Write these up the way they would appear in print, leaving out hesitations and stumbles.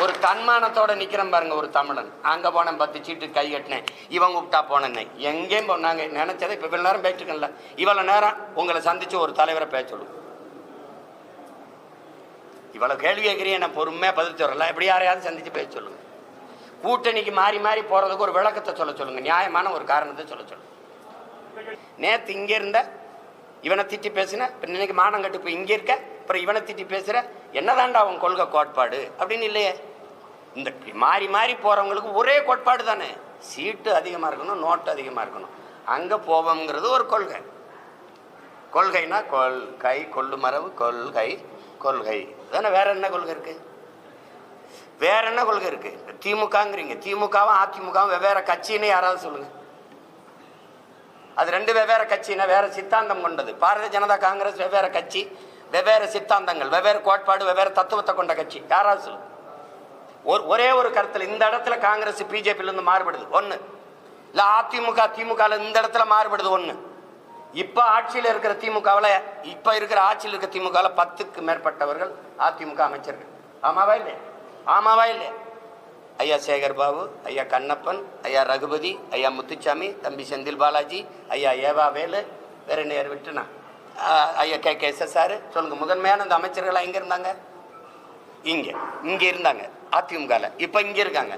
ஒரு தன்மானத்தோட நிக்கிறேன் பாருங்க ஒரு தமிழன். அங்க போனேன் 10 சீட்டு கை கட்டினேன், இவங்க கூப்பிட்டா போனேன், எங்கேயும் போனாங்க நினைச்சதை இப்ப இவ்வளவு நேரம் பேசிட்டுக்கல, இவ்வளவு நேரம் உங்களை சந்திச்சு ஒரு தலைவரை பேச சொல்லுங்க. இவ்வளவு கேள்வி கேட்கிறீங்க, நான் பொறுமையா பதில் சொல்லலாம். எப்படி யாரையாவது சந்திச்சு பேச சொல்லுங்க. கூட்டணிக்கு மாறி மாறி போறதுக்கு ஒரு விளக்கத்தை சொல்ல சொல்லுங்க, நியாயமான ஒரு காரணத்தை சொல்ல சொல்லுங்க. நேற்று இங்க இருந்த இவனை திட்டி பேசுன, இன்னைக்கு மானம் கட்டு போய் இங்க இருக்க, அப்புறம் இவனை திட்டி பேசுற, என்னதான்டா அவன் கொள்கை கோட்பாடு அப்படின்னு இல்லையே. இந்த மாறி மாறி போறவங்களுக்கு ஒரே கோட்பாடு தானே, சீட்டு அதிகமா இருக்கணும், நோட்டு அதிகமா இருக்கணும், அங்க போவோம்ங்கிறது ஒரு கொள்கை. கொள்கைனா கொள்கை, கொள்ளு மரபு, கொள்கை கொள்கை தானே. வேற என்ன கொள்கை இருக்கு? வேற என்ன கொள்கை இருக்கு? திமுகங்கிறீங்க, திமுகவும் அதிமுகவும் வெவ்வேறு கட்சின்னு யாராவது சொல்லுங்க. அது ரெண்டு வெவ்வேறு கட்சினா வேற சித்தாந்தம் கொண்டது. பாரதிய ஜனதா காங்கிரஸ் வெவ்வேறு கட்சி, வெவ்வேறு சித்தாந்தங்கள், வெவ்வேறு கோட்பாடு, வெவ்வேறு தத்துவத்தை கொண்ட கட்சி. யாராவது சொல்லுங்க. ஒரே ஒரு கருத்துல இந்த இடத்துல காங்கிரஸ் பிஜேபியிலிருந்து மாறுபடுது ஒண்ணு, இல்ல அதிமுக திமுக இந்த இடத்துல மாறுபடுது ஒண்ணு. இப்ப ஆட்சியில் இருக்கிற திமுகவில், இப்ப இருக்கிற ஆட்சியில் இருக்கிற திமுகவில் 10க்கு மேற்பட்டவர்கள் அதிமுக அமைச்சர்கள். ஆமாவா இல்லையா? ஆமாவா இல்லையா? ஐயா சேகர் பாபு, ஐயா கண்ணப்பன், ஐயா ரகுபதி, ஐயா முத்துச்சாமி, தம்பி செந்தில் பாலாஜி, ஐயா ஏவா வேலு, வேற நேர் விட்டுனா ஐயா KK சொல்லுங்க. முதன்மையான இந்த அமைச்சர்கள் எங்க இருந்தாங்க? இங்க இருந்தாங்க அதிமுகல. இப்ப இங்க இருக்காங்க.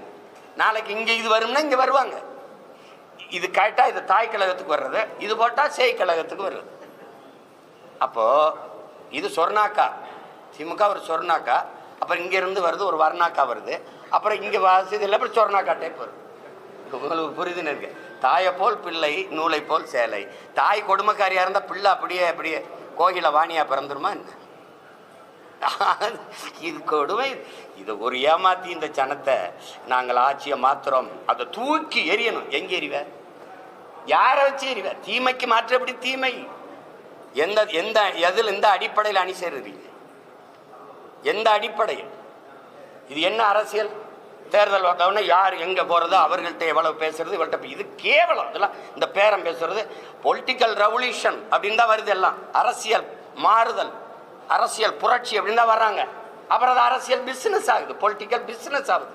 நாளைக்கு இங்க இது வரும்னா இங்க வருவாங்க. இது கேட்டா இது தாய் கழகத்துக்கு வர்றது, இது போட்டா சேய் கழகத்துக்கு வருது. அப்போ இது சொர்ணாக்கா, திமுக ஒரு சொர்ணாக்கா, அப்புறம் இங்க இருந்து வருது ஒரு வர்ணாக்கா வருது, அப்புறம் இங்க வாசிதில் அப்புறம் சொர்ணாக்கா டைப் வருது. உங்களுக்கு புரியுதுன்னு இருக்கு. தாயை போல் பிள்ளை, நூலை போல் சேலை. தாய் கொடுமைக்காரியா இருந்தா பிள்ளை அப்படியே கோகில வாணியா பிறந்துருமா என்ன? இது கொடுமை. இது ஒரு ஏமாத்தி இந்த ஜனத்தை நாங்கள் ஆட்சியை மாத்துறோம், அதை தூக்கி எரியணும். எங்க எறிவ? யாரை வச்சு எறிவ? தீமைக்கு மாற்ற எப்படி தீமை? எந்த அடிப்படையில் அணி சேருவீங்க? எந்த அடிப்படையில்? இது என்ன அரசியல்? தேர்தல் வாக்காளர்னா யார் எங்க போறது, அவர்கள்ட்ட எவ்வளவு பேசுறது, இவள்கிட்ட இது கேவலம். இதெல்லாம் இந்த பேரம் பேசுறது பொலிட்டிக்கல் ரெவல்யூஷன் அப்படின்னு தான் வருது. எல்லாம் அரசியல் மாறுதல், அரசியல் புரட்சி அப்படின்னு தான் வர்றாங்க. அப்புறம் அது அரசியல் பிசினஸ் ஆகுது, பொலிட்டிக்கல் பிசினஸ் ஆகுது.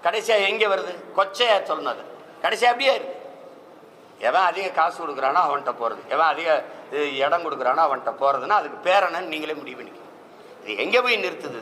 கடைசியா எங்க வருது? கொச்சையா சொன்னது கடைசியா அப்படியே இருக்கு. எவன் அதிக காசு கொடுக்குறானோ அவன்கிட்ட போறது, எவன் அதிக இடம் கொடுக்குறானோ அவன்கிட்ட போறதுன்னா அதுக்கு பேர் என்னன்னு நீங்களே முடிவு பண்ணிக்க. இது எங்க போய் நிறுத்துது?